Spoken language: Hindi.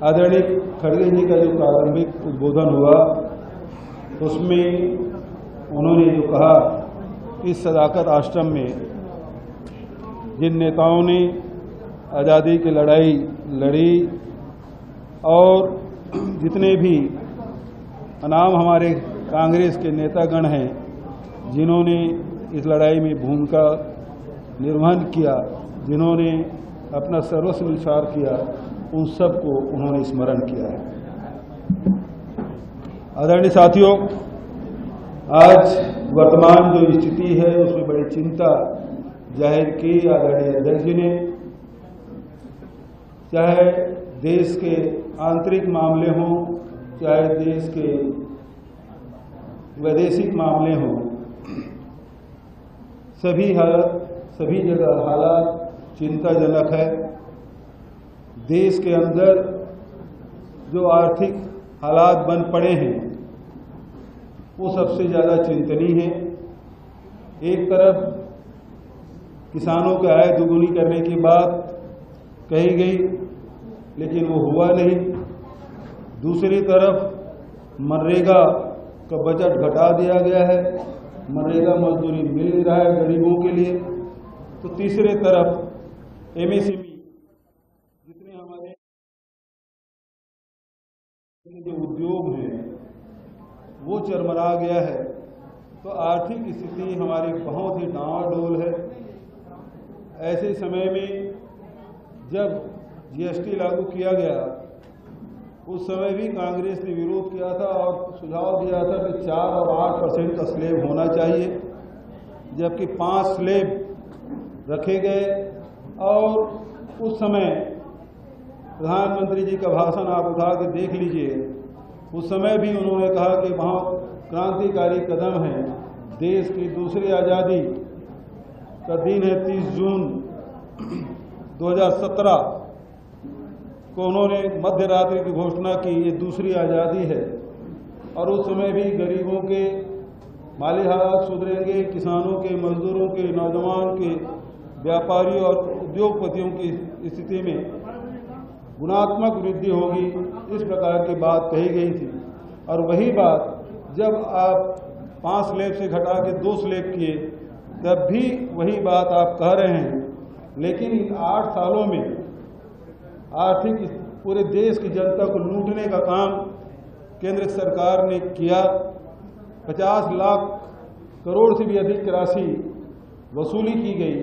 आदरणीय खड़गे जी का जो प्रारंभिक उद्बोधन हुआ उसमें उन्होंने जो कहा, इस सदाकत आश्रम में जिन नेताओं ने आज़ादी की लड़ाई लड़ी और जितने भी अनाम हमारे कांग्रेस के नेतागण हैं जिन्होंने इस लड़ाई में भूमिका निर्वहन किया, जिन्होंने अपना सर्वस्व निछावर किया, उन सबको उन्होंने स्मरण किया है। आदरणीय साथियों, आज वर्तमान जो स्थिति है उसमें बड़ी चिंता जाहिर की आदरणीय अध्यक्ष जी ने। चाहे देश के आंतरिक मामले हों, चाहे देश के वैदेशिक मामले हों, सभी जगह हालात चिंताजनक है। देश के अंदर जो आर्थिक हालात बन पड़े हैं वो सबसे ज़्यादा चिंतनीय है। एक तरफ किसानों की आय दोगुनी करने की बात कही गई लेकिन वो हुआ नहीं। दूसरी तरफ मनरेगा का बजट घटा दिया गया है, मनरेगा मजदूरी मिल नहीं रहा है गरीबों के लिए। तो तीसरे तरफ एमएसएमई जितने हमारे जो उद्योग हैं वो चरमरा गया है। तो आर्थिक स्थिति हमारी बहुत ही डावाडोल है। ऐसे समय में जब जीएसटी लागू किया गया उस समय भी कांग्रेस ने विरोध किया था और सुझाव दिया था कि 4 और 8% का स्लैब होना चाहिए, जबकि 5 स्लैब रखे गए। और उस समय प्रधानमंत्री जी का भाषण आप उठा के देख लीजिए, उस समय भी उन्होंने कहा कि बहुत क्रांतिकारी कदम है। देश की दूसरी आज़ादी का दिन है 30 जून 2017 को उन्होंने मध्य रात्रि की घोषणा की, ये दूसरी आज़ादी है। और उस समय भी गरीबों के माली हालात सुधरेंगे, किसानों के, मजदूरों के, नौजवान के, व्यापारियों और उद्योगपतियों की स्थिति में गुणात्मक वृद्धि होगी, इस प्रकार की बात कही गई थी। और वही बात जब आप 5 स्लैब से घटा के 2 स्लैब किए तब भी वही बात आप कह रहे हैं। लेकिन इन 8 सालों में आर्थिक पूरे देश की जनता को लूटने का काम केंद्र सरकार ने किया। 50 लाख करोड़ से भी अधिक राशि वसूली की गई।